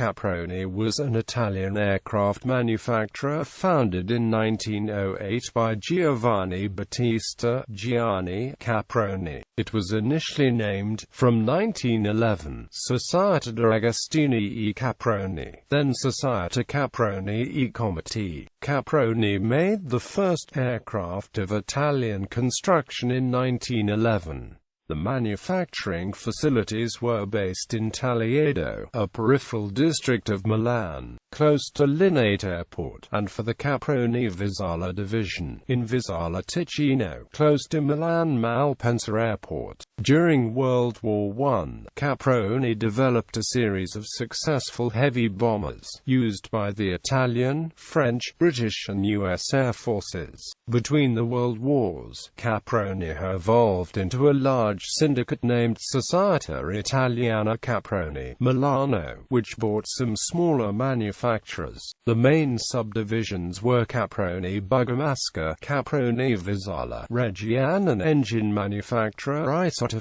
Caproni was an Italian aircraft manufacturer founded in 1908 by Giovanni Battista Gianni Caproni. It was initially named, from 1911, Società de Agostini Caproni, then Società Caproni.It. Caproni made the first aircraft of Italian construction in 1911. The manufacturing facilities were based in Taliedo, a peripheral district of Milan, close to Linate Airport, and for the Caproni Vizzola division, in Vizzola Ticino, close to Milan Malpensa Airport. During World War I, Caproni developed a series of successful heavy bombers, used by the Italian, French, British and US Air Forces. Between the World Wars, Caproni evolved into a large syndicate named Società Italiana Caproni Milano, which bought some smaller manufacturers. The main subdivisions were Caproni Bergamasca, Caproni Vizzola, Reggiane and engine manufacturer Isotta.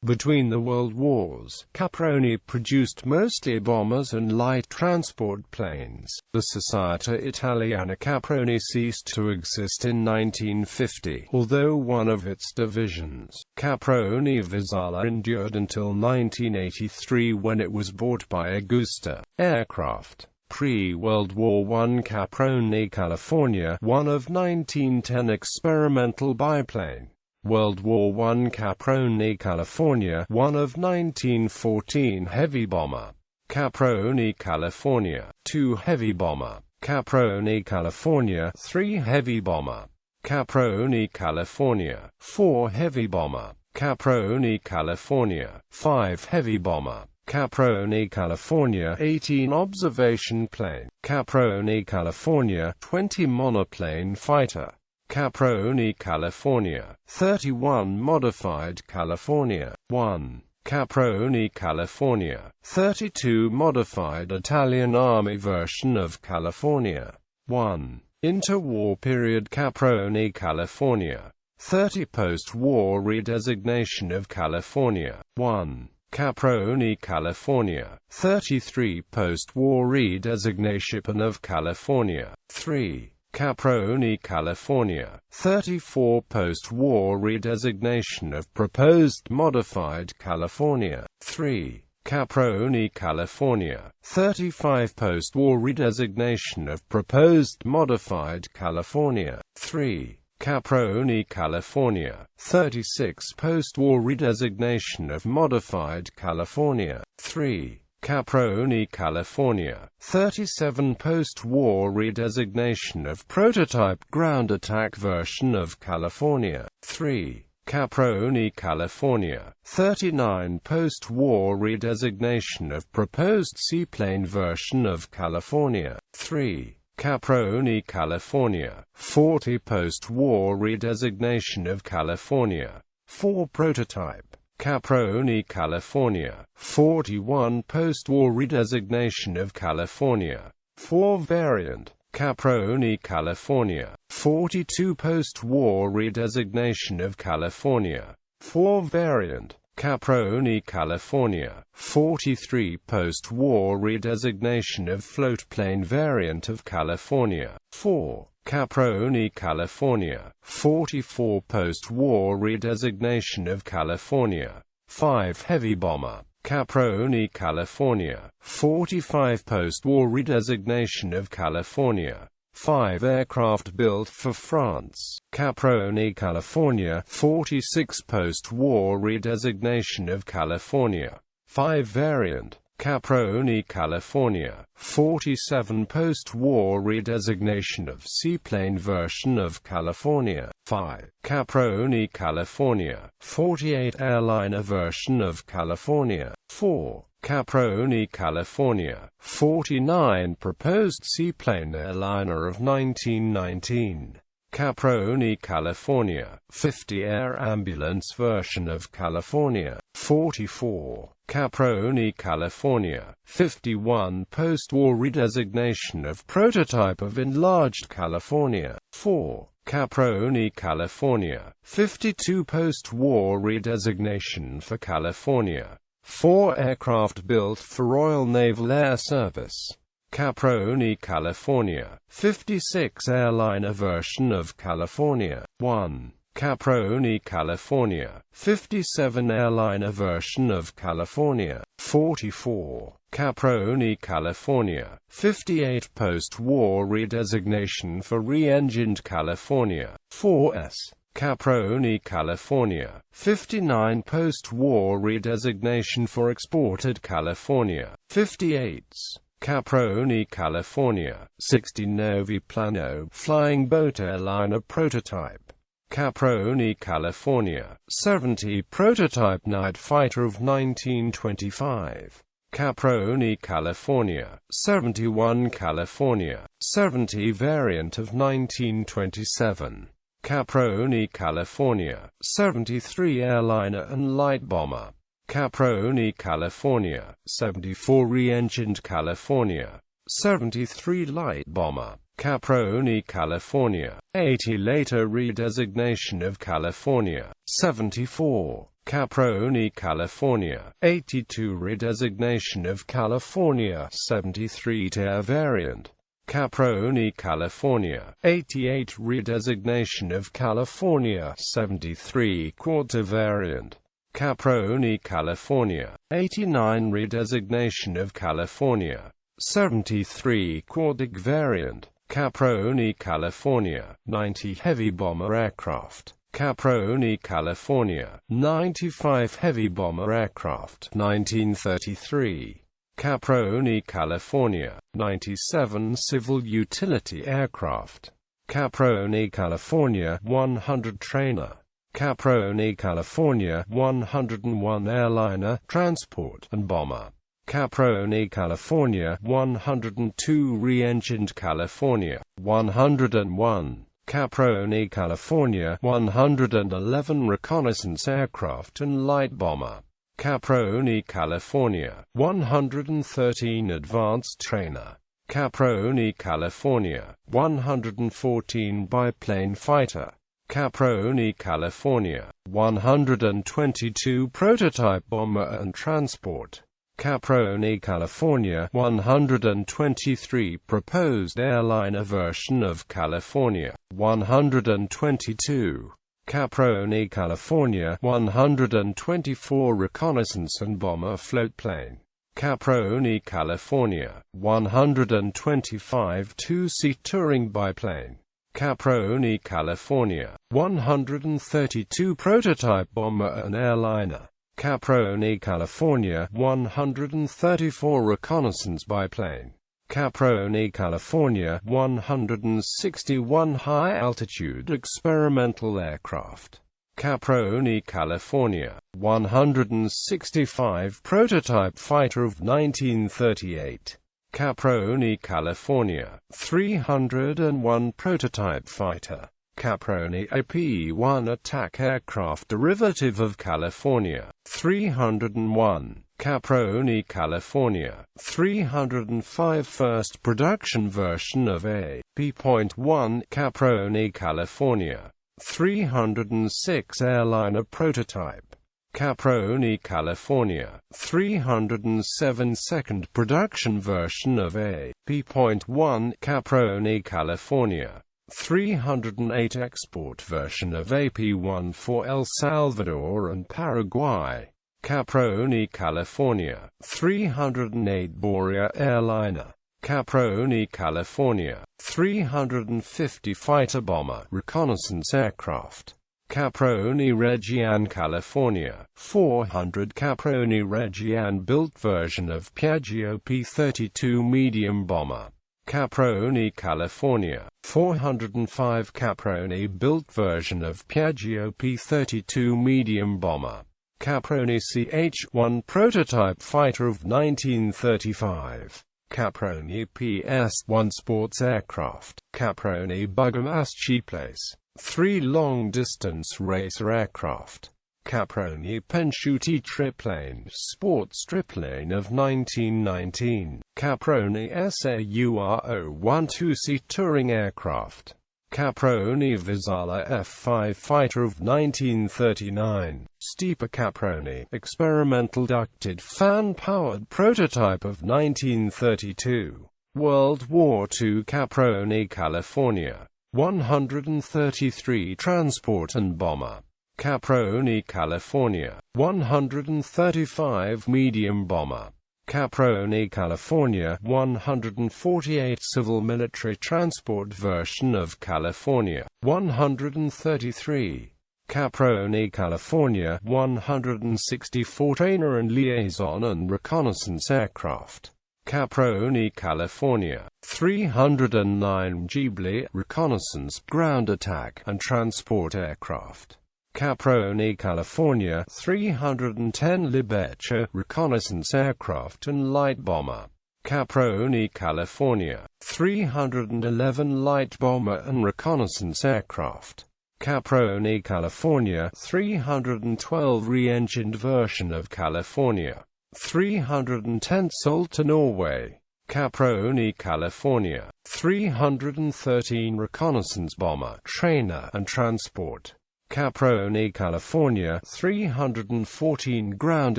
Between the World Wars, Caproni produced mostly bombers and light transport planes. The Società Italiana Caproni ceased to exist in 1950, although one of its divisions, Caproni Vizzola, endured until 1983 when it was bought by Augusta Aircraft. Pre-World War I, Caproni California, one of 1910 experimental biplane. World War I, Caproni California, one of 1914 heavy bomber. Caproni California, 2 heavy bomber. Caproni California, 3 heavy bomber. Caproni California, 4 heavy bomber. Caproni California, 5 heavy bomber. Caproni California, 18 observation plane. Caproni California, 20 monoplane fighter. Caproni California, 31 modified California. 1. Caproni California, 32 modified Italian Army version of California. 1. Interwar period Caproni California, 30 post-war redesignation of California. 1. Caproni California, 33 post-war redesignation of California. 3. Caproni California, 34 post-war redesignation of proposed modified California. 3. Caproni California, 35 post-war redesignation of proposed modified California. 3. Caproni California, 36 post-war redesignation of modified California. 3. Caproni California, 37 post-war redesignation of prototype ground attack version of California. 3. Caproni California, 39 post-war redesignation of proposed seaplane version of California. 3. Caproni California, 40 post-war redesignation of California. 4 prototype. Caproni California, 41 post-war redesignation of California. 4 variant. Caproni California, 42 post-war redesignation of California. 4 variant. Caproni California, 43 post-war redesignation of floatplane variant of California. 4. Caproni California, 44 post-war redesignation of California. 5 heavy bomber. Caproni California, 45 post-war redesignation of California. 5 aircraft built for France. Caproni California, 46 post-war redesignation of California. 5 variant. Caproni California, 47 post-war redesignation of seaplane version of California. 5. Caproni California, 48 airliner version of California. 4. Caproni California, 49 proposed seaplane airliner of 1919. Caproni California, 50 air ambulance version of California. 44. Caproni California, 51 post-war redesignation of prototype of enlarged California. 4. Caproni California, 52 post-war redesignation for California. 4 aircraft built for Royal Naval Air Service. Caproni, California. 56 airliner version of California. 1. Caproni, California. 57 airliner version of California. 44. Caproni, California. 58 post-war redesignation for re-engined California. 4S. Caproni, California. 59 post-war redesignation for exported California. 58s. Caproni, California. 60 Noviplano flying boat airliner prototype. Caproni, California. 70 prototype night fighter of 1925. Caproni, California. 71 California. 70 variant of 1927. Caproni, California. 73 airliner and light bomber. Caproni, California. 74 re-engined California. 73 light bomber. Caproni, California. 80 later redesignation of California. 74. Caproni, California. 82 redesignation of California. 73 air variant. Caproni, California. 88 redesignation of California. 73 quarter variant. Caproni, California. 89 redesignation of California. 73 quadic variant. Caproni, California. 90 heavy bomber aircraft. Caproni, California. 95 heavy bomber aircraft. 1933. Caproni, California. 97 civil utility aircraft. Caproni, California. 100 trainer. Caproni, California. 101 airliner, transport, and bomber. Caproni, California. 102 re-engined California. 101. Caproni, California. 111 reconnaissance aircraft and light bomber. Caproni, California. 113 advanced trainer. Caproni, California. 114 biplane fighter. Caproni, California. 122 prototype bomber and transport. Caproni, California. 123 proposed airliner version of California. 122. Caproni, California. 124 reconnaissance and bomber floatplane. Caproni, California. 125 two-seat touring biplane. Caproni, California. 132 prototype bomber and airliner. Caproni, California. 134 reconnaissance biplane. Caproni, California. 161 high-altitude experimental aircraft. Caproni, California. 165 prototype fighter of 1938. Caproni, California. 301 prototype fighter. Caproni AP-1 attack aircraft derivative of California. 301. Caproni, California. 305 first production version of AP.1. Caproni, California. 306 airliner prototype. Caproni, California. 307 second production version of AP.1. Caproni, California. 308 export version of AP-1 for El Salvador and Paraguay. Caproni, California. 308 Borea airliner. Caproni, California. 350 fighter bomber reconnaissance aircraft. Caproni Reggiane, California. 400 Caproni Reggiane built version of Piaggio P-32 medium bomber. Caproni, California. 405 Caproni built version of Piaggio P-32 medium bomber. Caproni CH-1 prototype fighter of 1935. Caproni PS-1 sports aircraft. Caproni Bergamaschi Place. 3 long-distance racer aircraft. Caproni Pensciuti triplane sports triplane of 1919. Caproni SAUR-01 two-seat touring aircraft. Caproni Vizzola F5 fighter of 1939. Steeper Caproni, experimental ducted fan-powered prototype of 1932. World War II Caproni, California. 133 transport and bomber. Caproni, California. 135 medium bomber. Caproni, California. 148 civil military transport version of California. 133. Caproni, California. 164 trainer and liaison and reconnaissance aircraft. Caproni, California. 309 Ghibli, reconnaissance, ground attack, and transport aircraft. Caproni, California. 310 Libeccia, reconnaissance aircraft and light bomber. Caproni, California. 311 light bomber and reconnaissance aircraft. Caproni, California. 312 re-engined version of California. 310 sold to Norway. Caproni, California. 313 reconnaissance bomber, trainer, and transport. Caproni, California. 314 ground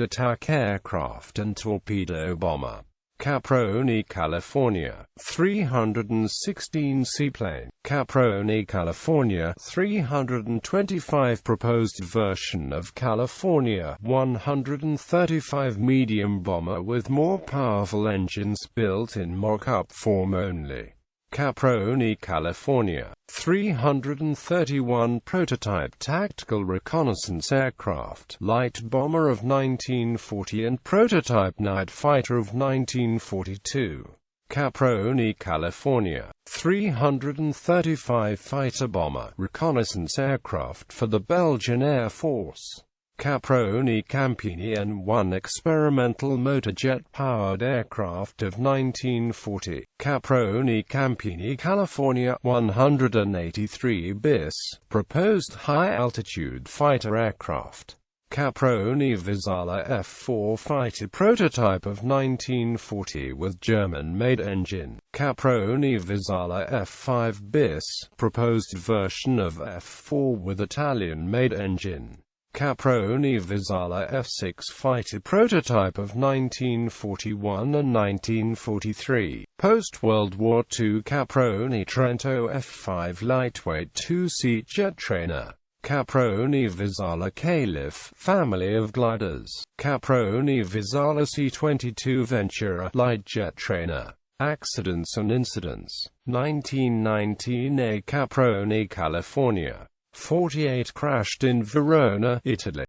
attack aircraft and torpedo bomber. Caproni, California. 316 seaplane. Caproni, California. 325 proposed version of California. 135 medium bomber with more powerful engines built in mock-up form only. Caproni, California. 331 prototype tactical reconnaissance aircraft, light bomber of 1940 and prototype night fighter of 1942. Caproni, California. 335 fighter bomber, reconnaissance aircraft for the Belgian Air Force. Caproni Campini and 1 experimental motorjet-powered aircraft of 1940. Caproni Campini, California. 183 bis, proposed high-altitude fighter aircraft. Caproni Vizzola F4 fighter prototype of 1940 with German-made engine. Caproni Vizzola F5 bis, proposed version of F4 with Italian-made engine. Caproni Vizzola F6 fighter prototype of 1941 and 1943. Post-World War II Caproni Trento F5 lightweight two-seat jet trainer. Caproni Vizzola Caliph, family of gliders. Caproni Vizzola C-22 Ventura, light jet trainer. Accidents and incidents. 1919 A Caproni, California. 48 crashed in Verona, Italy.